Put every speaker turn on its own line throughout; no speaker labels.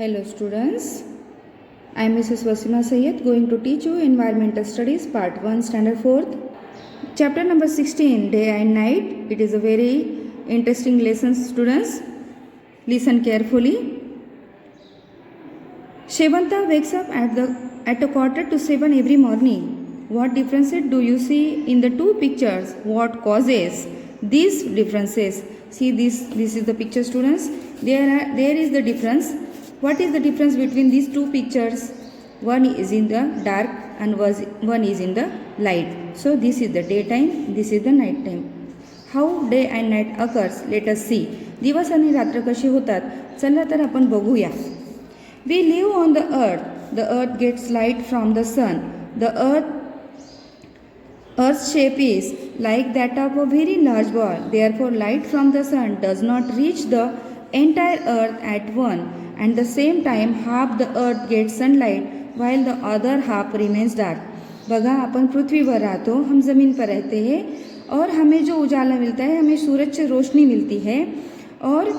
Hello students, I am Mrs. Wasima Sayyed going to teach you Environmental Studies Part 1 Standard 4th. Chapter number 16 Day and Night. It is a very interesting lesson students. Listen carefully. Shevanta wakes up at a quarter to 7 every morning. What differences do you see in the two pictures? What causes these differences? See this is the picture students. There is the difference. What is the difference between these two pictures? One is in the dark and one is in the light. So this is the daytime, this is the night time. How day and night occurs? Let us see. दिवस आणि रात्र कशी होतात? चला तर आपण बघूया. We live on the earth. The earth gets light from the sun. The Earth's shape is like that of a very large ball. Therefore, light from the sun does not reach the entire earth at one and the same time half the earth gets sunlight while the other half remains dark. बघा अपन पृथ्वी पर राहतो, हम ज़मीन पर रहते हैं और हमें जो उजाला मिलता है हमें सूरज से रोशनी मिलती है और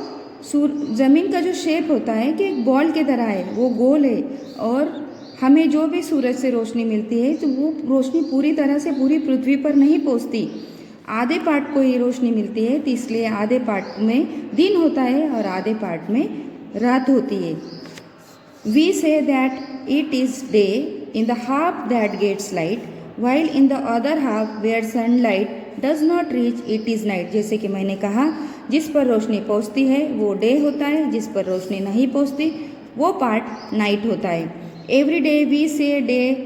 ज़मीन का जो शेप होता है कि एक बॉल की तरह है, वो गोल है और हमें जो भी सूरज से रोशनी मिलती है तो वो रोशनी पूरी तरह से पूरी पृथ्वी पर नहीं पहुंचती, आधे पार्ट को ही रोशनी मिलती है, तो इसलिए आधे पार्ट में दिन होता है और आधे पार्ट में रात होती है. We say that it is day in the half that gets light while in the other half where sunlight does not reach it is night. जैसे कि मैंने कहा, जिस पर रोशनी पहुंचती है वो डे होता है, जिस पर रोशनी नहीं पहुंचती वो पार्ट नाइट होता है. Every day we say day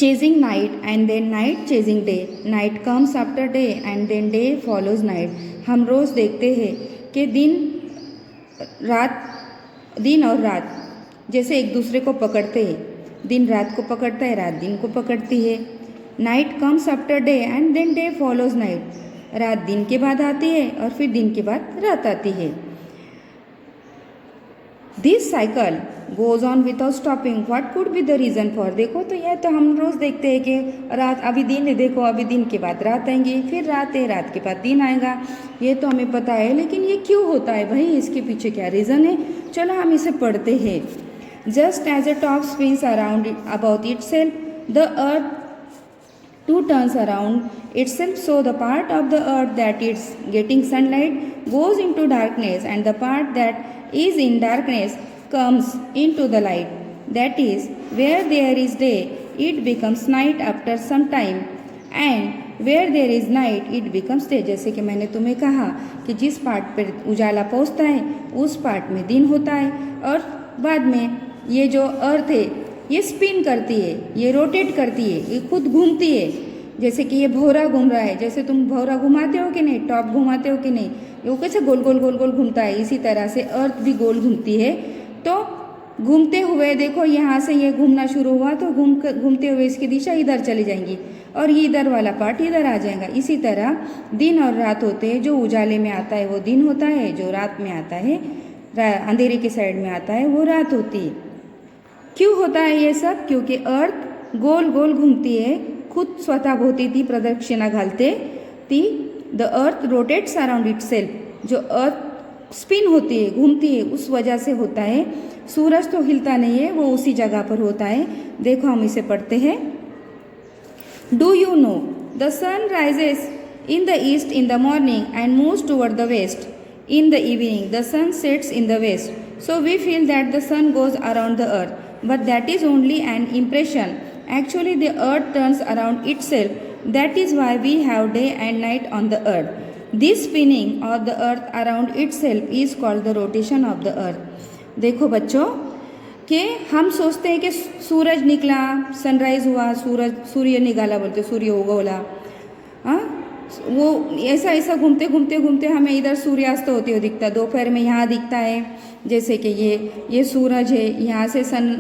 chasing night and then night chasing day. Night comes after day and then day follows night. हम रोज़ देखते हैं कि दिन और रात जैसे एक दूसरे को पकड़ते हैं. दिन रात को पकड़ता है, रात दिन को पकड़ती है. Night comes after day and then day follows night. रात दिन के बाद आती है और फिर दिन के बाद रात आती है. This cycle goes on without stopping. What could be the reason for. देखो तो यह तो हम रोज़ देखते हैं कि रात अभी दिन है, देखो अभी दिन के बाद रात आएंगी, फिर रात है, रात के बाद दिन आएगा, ये तो हमें पता है. लेकिन ये क्यों होता है भाई, इसके पीछे क्या रीज़न है? चलो हम इसे पढ़ते हैं. Just as a top spins around about itself the earth too turns around itself. So the part of the earth that it's getting sunlight goes into darkness and the part that is in darkness comes into the light. That is, where there is day, it becomes night after some time, and where there is night, it becomes day. जैसे कि मैंने तुम्हें कहा कि जिस part पर उजाला पहुँचता है उस part में दिन होता है और बाद में ये जो अर्थ है ये स्पिन करती है, ये रोटेट करती है, ये खुद घूमती है. जैसे कि ये भौरा घूम रहा है, जैसे तुम भौरा घुमाते हो कि नहीं, टॉप घुमाते हो कि नहीं, वो कैसे गोल गोल गोल गोल घूमता है, इसी तरह से अर्थ भी गोल घूमती है. तो घूमते हुए देखो यहाँ से ये घूमना शुरू हुआ तो घूमते हुए इसकी दिशा इधर चली जाएंगी और ये इधर वाला पार्ट इधर आ जाएगा. इसी तरह दिन और रात होते हैं. जो उजाले में आता है वो दिन होता है, जो रात में आता है, अंधेरे की साइड में आता है, वो रात होती है. क्यों होता है ये सब? क्योंकि अर्थ गोल गोल घूमती है, खुद स्वतःभोवती ती प्रदक्षिणा घालते ती. The earth rotates around it self. जो अर्थ स्पिन होती है, घूमती है, उस वजह से होता है. सूरज तो हिलता नहीं है, वो उसी जगह पर होता है. देखो हम इसे पढ़ते हैं. Do you know the sun rises in the east in the morning and moves toward the west in the evening. The sun sets in the west. So we feel that the sun goes around the earth, but that is only an impression. Actually, the earth turns around itself. That is why we have day and night on the earth. This spinning of the earth around itself is called the rotation of the earth. देखो बच्चों कि हम सोचते हैं कि सूरज निकला, sunrise हुआ, सूर्य निकाला बोलते, सूर्य उगोला, हाँ, वो ऐसा ऐसा घूमते घूमते घूमते हमें इधर सूर्यास्त होते हुए दिखता है. दोपहर में यहाँ दिखता है, जैसे कि ये सूरज है, यहाँ से सन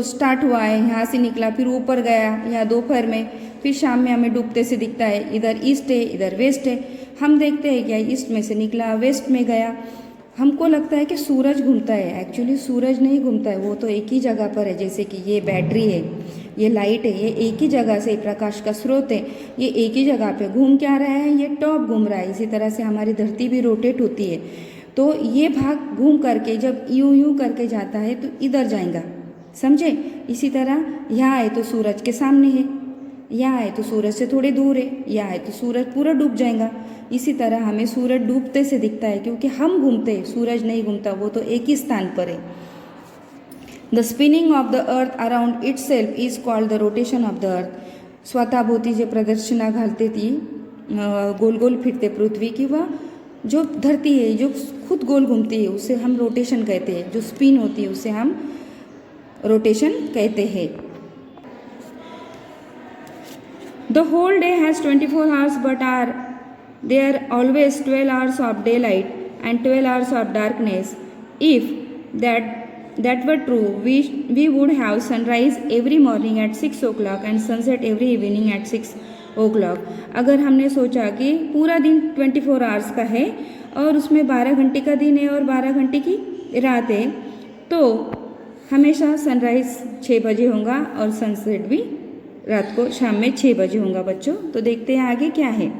स्टार्ट हुआ है, यहाँ से निकला, फिर ऊपर गया यहाँ दोपहर में, फिर शाम में हमें डूबते से दिखता है. इधर ईस्ट है, इधर वेस्ट है. हम देखते हैं क्या ईस्ट में से निकला, वेस्ट में गया. हमको लगता है कि सूरज घूमता है. एक्चुअली सूरज नहीं घूमता है, वो तो एक ही जगह पर है. जैसे कि ये बैटरी है, ये लाइट है, ये एक ही जगह से प्रकाश का स्रोत है, ये एक ही जगह पे घूम के आ रहा है, ये टॉप घूम रहा है. इसी तरह से हमारी धरती भी रोटेट होती है. तो ये भाग घूम करके जब यूं यूं करके जाता है तो इधर जाएगा, समझे। इसी तरह यहाँ है तो सूरज के सामने है, यहाँ है तो सूरज से थोड़ी दूर है, यहाँ है तो सूरज पूरा डूब जाएगा। इसी तरह हमें सूरज डूबते से दिखता है क्योंकि हम घूमते हैं, सूरज नहीं घूमता, वो तो एक ही स्थान पर है। The spinning of the earth around it self is called the rotation of the अर्थ। स्वतःभोवती जे प्रदक्षिणा घालते ती गोल गोल फिरते पृथ्वी, किंवा जो धरती है जो खुद गोल घूमती है उसे हम रोटेशन कहते हैं, जो स्पिन होती है उसे हम रोटेशन कहते हैं। The whole day has 24 hours, but are there always 12 hours of daylight and 12 hours of darkness? If that were true, we would have sunrise every morning at 6 o'clock and sunset every evening at 6 o'clock. अगर हमने सोचा कि पूरा दिन 24 hours का है और उसमें 12 घंटे का दिन है और 12 घंटे की रात है, तो हमेशा सनराइज़ 6 बजे होगा और सनसेट भी रात को शाम में 6 बजे होगा बच्चों। तो देखते हैं आगे क्या है।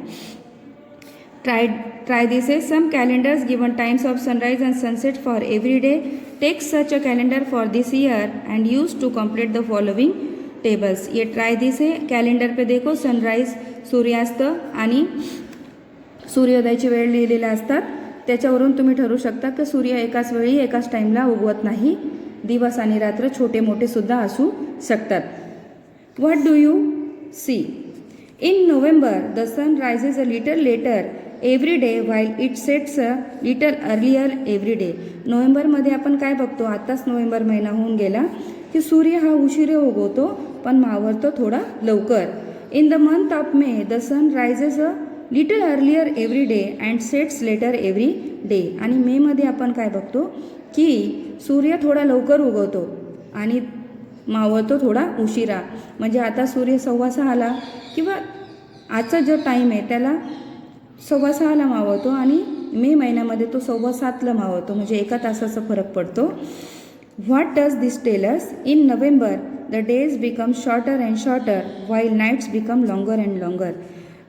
ट्राई दिस है। Some calendars given times of sunrise and sunset for every day. Take such a calendar for this year and use to complete the following tables. ये ट्राय दिस आहे। कॅलेंडर पे देखो सनराईज सूर्यास्त आणि सूर्योदयाची वेळ लिहिलेल्या असतात, त्याच्यावरून तुम्ही ठरवू शकता की सूर्य एकाच वेळी एकाच टाईमला उगवत नाही, दिवस आणि रात्र छोटे मोठे सुद्धा असू शकतात। What do you see? In November the sun rises a little later every day while it sets a little earlier every day. नोव्हेंबरमध्ये आपण काय बघतो, आत्ताच नोव्हेंबर महिना होऊन गेला की सूर्य हा उशिरा उगवतो पण मावळतो थोडा लवकर। In the month of May the sun rises a little earlier every day and sets later every day. आणि मेमध्ये आपण काय बघतो की सूर्य थोडा लवकर उगवतो आणि मावळतो थोडा उशिरा। म्हणजे आता सूर्य 6:15ला किंवा आजचा जो टाईम आहे त्याला 6:15ला मावळतो आणि मे महिन्यामध्ये तो 7:15ला मावळतो, म्हणजे एका तासाचा फरक पडतो। What does this tell us? In November the days become shorter and shorter while nights become longer and longer.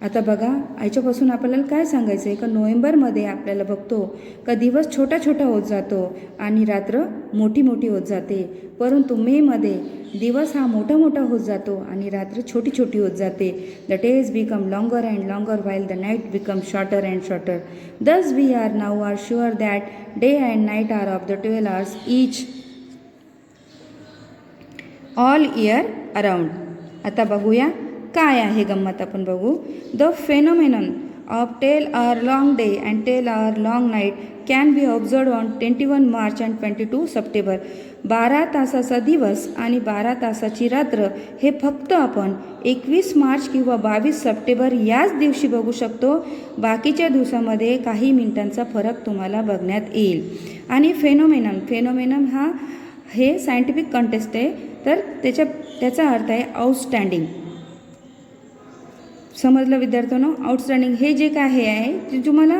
आता बघा याच्यापासून आपल्याला काय सांगायचं आहे का, नोव्हेंबरमध्ये आपल्याला बघतो का दिवस छोटा छोटा होत जातो आणि रात्र मोठी मोठी होत जाते, परंतु मेमध्ये दिवस हा मोठा मोठा होत जातो आणि रात्र छोटी छोटी होत जाते। The days become longer and longer while the night become shorter and shorter. Thus we are now are sure that day and night are of the 12 hours each all year around. आता बघूया काय आहे गंमत, आपण बघू। The phenomenon of 12 hour long day and 12 hour long night can be observe on 21 March and 22 September. 12 तासाचा दिवस आणि 12 तासाची रात्र हे फक्त आपण 21 मार्च किंवा 22 सप्टेंबर याच दिवशी बघू शकतो। बाकीच्या दिवसामध्ये काही मिनिटांचा फरक तुम्हाला बघण्यात येईल। आणि फेनोमेनन हा हे सायंटिफिक कंटेस्ट आहे, तर त्याचा अर्थ आहे आउटस्टँडिंग। समजलं विद्यार्थ्यांनो? आउटस्टँडिंग हे जे काय आहे ते तुम्हाला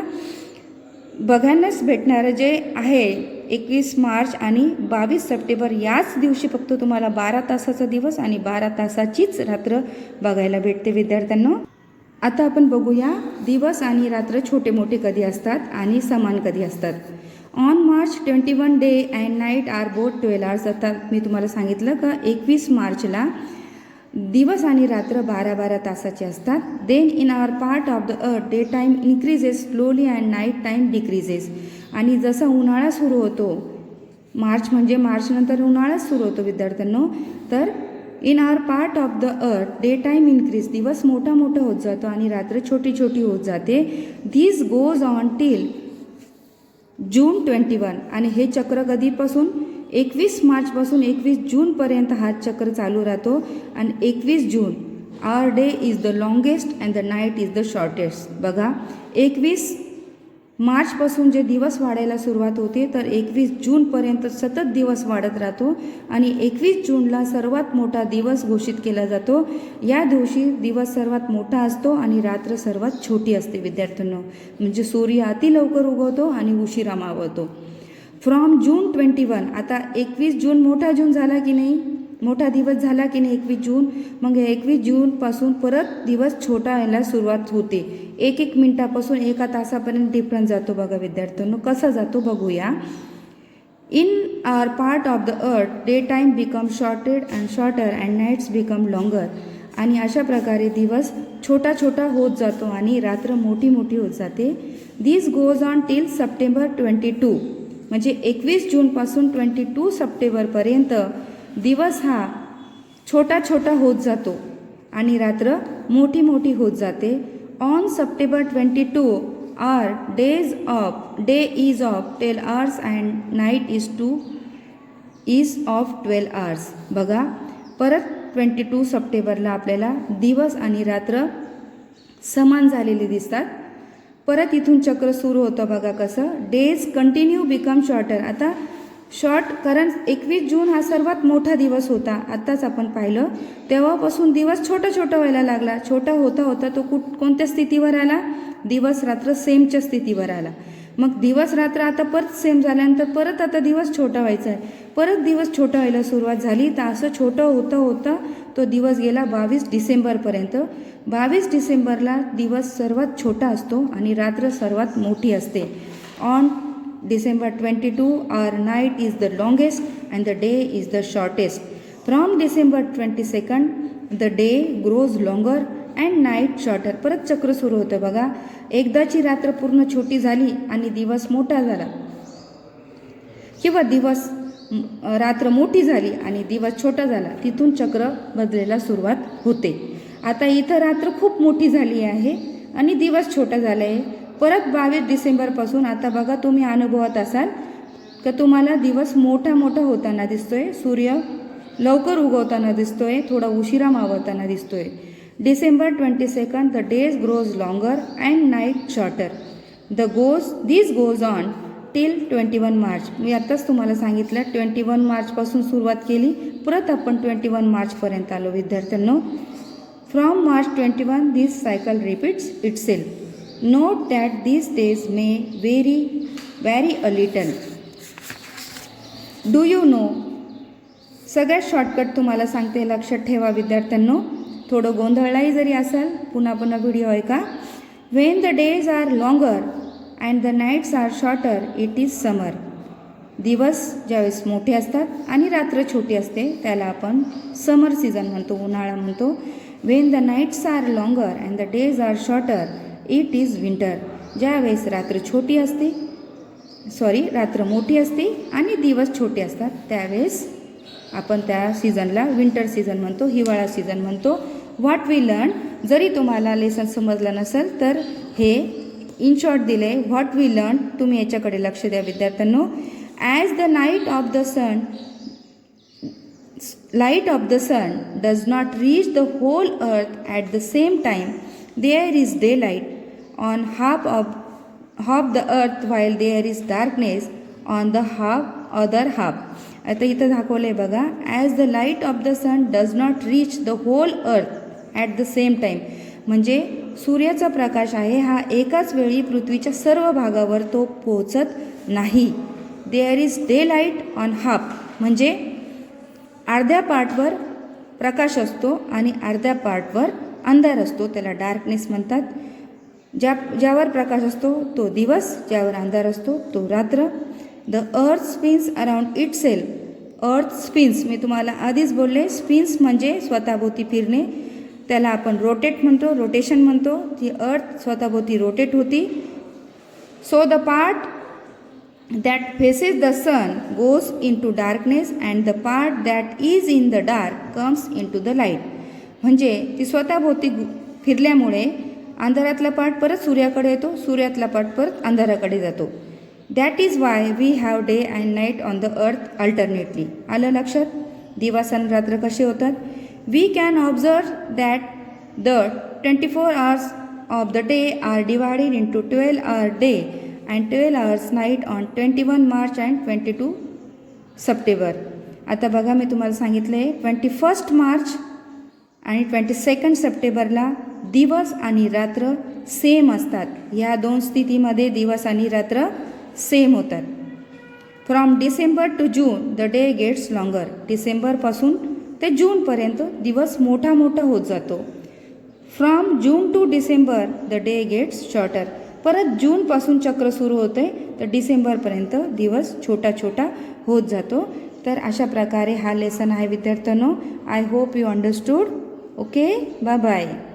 बघायलाच भेटणारं जे आहे 21 मार्च आणि 22 सप्टेंबर याच दिवशी फक्त तुम्हाला 12 तासाचा दिवस आणि 12 तासाचीच रात्र बघायला भेटते विद्यार्थ्यांनो। आता आपण बघूया दिवस आणि रात्र छोटे मोठे कधी असतात आणि समान कधी असतात। On March 21 day and night are both 12 hours। आता मी तुम्हाला सांगितलं का 21 मार्चला दिवस आणि रात्र 12-12 तासाचे असतात। Then in our part of the earth daytime increases slowly and nighttime decreases. आणि जसा उन्हाळा सुरू होतो, मार्च म्हणजे मार्च नंतर उन्हाळाच सुरू होतो विद्यार्थ्यांनो, तर in our part of the earth daytime increase, दिवस मोठा मोठा होत जातो आणि रात्र छोटी छोटी होत जाते। This goes on till June 21। आणि हे चक्र कधीपासून 21 मार्चपासून 21 जूनपर्यंत हा चक्र चालू राहतो। आणि 21 June our day is the longest and the night is the shortest. बघा 21 मार्चपासून जे दिवस वाढायला सुरुवात होते तर 21 जूनपर्यंत सतत दिवस वाढत राहतो आणि 21 जूनला सर्वात मोठा दिवस घोषित केला जातो। या दिवशी दिवस सर्वात मोठा असतो आणि रात्र सर्वात छोटी असते विद्यार्थ्यांनो, म्हणजे सूर्य अति लवकर उगवतो आणि उशिरा मावळतो। फ्रॉम जून 21, आता 21 जून मोठा जून झाला की नाही, मोठा दिवस झाला की नाही 21 जून, मग 21 जूनपासून परत दिवस छोटा व्हायला सुरुवात होते. एक एक मिनटापासून एका तासापर्यंत डिफरन्स जातो बघा विद्यार्थ्यांनो. कसा जातो बघूया. In R part of the earth day time become shorted and shorter and nights become longer. आणि अशा प्रकारे दिवस छोटा छोटा होत जातो आणि रात्र मोठी मोठी होत जाते. दिस गोज ऑन टिल सप्टेंबर 22. म्हणजे 21 जूनपासून 22 सप्टेंबरपर्यंत दिवस हा छोटा छोटा होत जातो आणि रात्र मोठी मोठी होत जाते. On September 22 our day is of 12 hours and night is of 12 hours. बघा परत 22 सप्टेंबरला आपल्याला दिवस आणि रात्र समान झालेले दिसतात. परत इथून चक्र सुरू होतं बघा कसं. Days continue become shorter. आता शॉर्ट कारण 21 जून हा सर्वात मोठा दिवस होता. आत्ताच आपण पाहिलं तेव्हापासून दिवस छोटा छोटा व्हायला लागला. छोटा होता होता तो कोणत्या स्थितीवर आला. दिवस रात्र सेमच्या स्थितीवर आला. मग दिवस रात्र आता परत सेम झाल्यानंतर परत आता दिवस छोटा व्हायचा आहे. परत दिवस छोटा व्हायला सुरुवात झाली तर असं छोटं होता होता तो दिवस गेला 22 डिसेंबरपर्यंत. 22 डिसेंबरला दिवस सर्वात छोटा असतो आणि रात्र सर्वात मोठी असते. On December 22 our night is the longest and the day is the shortest. From December 22nd the day grows longer and night shorter. परत चक्र सुरू होतं बघा. एकदाची रात्र पूर्ण छोटी झाली आणि दिवस मोठा झाला किंवा रात्र मोठी झाली आणि दिवस छोटा झाला, तिथून चक्र बदलायला सुरुवात होते. आता इथं रात्र खूप मोठी झाली आहे आणि दिवस छोटा झाला आहे. परत 22 डिसेंबरपासून आता बघा तुम्ही अनुभवत असाल का तुम्हाला दिवस मोठा मोठा होताना दिसतोय. सूर्य लवकर उगवताना दिसतोय, थोडा उशिरा मावळताना दिसतोय. December 22nd the days grows longer and night shorter. This goes on till 21 March. मी आत्ताच तुम्हाला सांगितलं 21 मार्चपासून सुरुवात केली, परत आपण 21 मार्चपर्यंत आलो विद्यार्थ्यांनो. From March 21 this cycle repeats itself. Note that these days may vary a little. Do you know? सगळ्यात शॉर्टकट तुम्हाला सांगते, लक्षात ठेवा विद्यार्थ्यांनो. थोडं गोंधळलाही जरी असाल पुन्हा पुन्हा व्हिडिओ ऐका. When the days are longer and the nights are shorter it is summer. दिवस ज्यावेळेस मोठे असतात आणि रात्र छोटी असते त्याला आपण समर सीझन म्हणतो, उन्हाळा म्हणतो. When the nights are longer and the days are shorter it is winter. ज्यावेळेस रात्र मोठी असते आणि दिवस छोटे असतात त्यावेळेस आपण त्या सीझनला विंटर सीझन म्हणतो, हिवाळा सीझन म्हणतो. व्हॉट वी लर्न, जरी तुम्हाला लेसन समजलं नसेल तर हे इन शॉर्ट दिले. व्हॉट वी लर्न, तुम्ही याच्याकडे लक्ष द्या विद्यार्थ्यांनो. As the light of the sun does not reach the whole earth at the same time, there is daylight on half the earth while there is darkness on the other half. आता इथं दाखवलं आहे बघा. As the light of the sun does not reach the whole earth at the same time. म्हणजे सूर्याचा प्रकाश आहे हा एकाच वेळी पृथ्वीच्या सर्व भागावर तो पोहोचत नाही. There is daylight on half, म्हणजे अर्ध्या पार्टवर प्रकाश असतो आणि अर्ध्या पार्टवर अंधार असतो, त्याला डार्कनेस म्हणतात. ज्यावर प्रकाश असतो तो दिवस, ज्यावर अंधार असतो तो रात्र. The earth spins around itself. Earth spins, मी तुम्हाला आधीच बोलले, स्पिन्स म्हणजे स्वतःभोवती फिरणे, त्याला आपण रोटेट म्हणतो, रोटेशन म्हणतो. ती अर्थ स्वतःभोवती रोटेट होती. So the part that faces the sun goes into darkness and the part that is in the dark comes into the light. म्हणजे ती स्वतःभोवती फिरल्यामुळे अंधारातला पार्ट परत सूर्याकडे येतो, सूर्यातला पार्ट परत अंधाराकडे जातो. That is why we have day and night on the earth alternately. आलं लक्षात? दिवस आणि रात्र कसे होतात? We can observe that the 24 hours of the day are divided into 12 hour day and 12 hours night on 21 March and 22 September. आता बघा मी तुम्हाला सांगितलं आहे 21 मार्च आणि 22 सप्टेंबरला दिवस आणि रात्र सेम असतात. या दोन स्थितीमध्ये दिवस आणि रात्र सेम होतात. From December to June the day gets longer. डिसेंबरपासून ते जूनपर्यंत दिवस मोठा मोठा होत जातो. From June to December the day gets shorter. परत जूनपासून चक्र सुरू होते तर डिसेंबरपर्यंत दिवस छोटा छोटा होत जातो. तर अशा प्रकारे हा लेसन आहे विद्यार्थ्यांनो. I hope you understood. Okay, bye bye.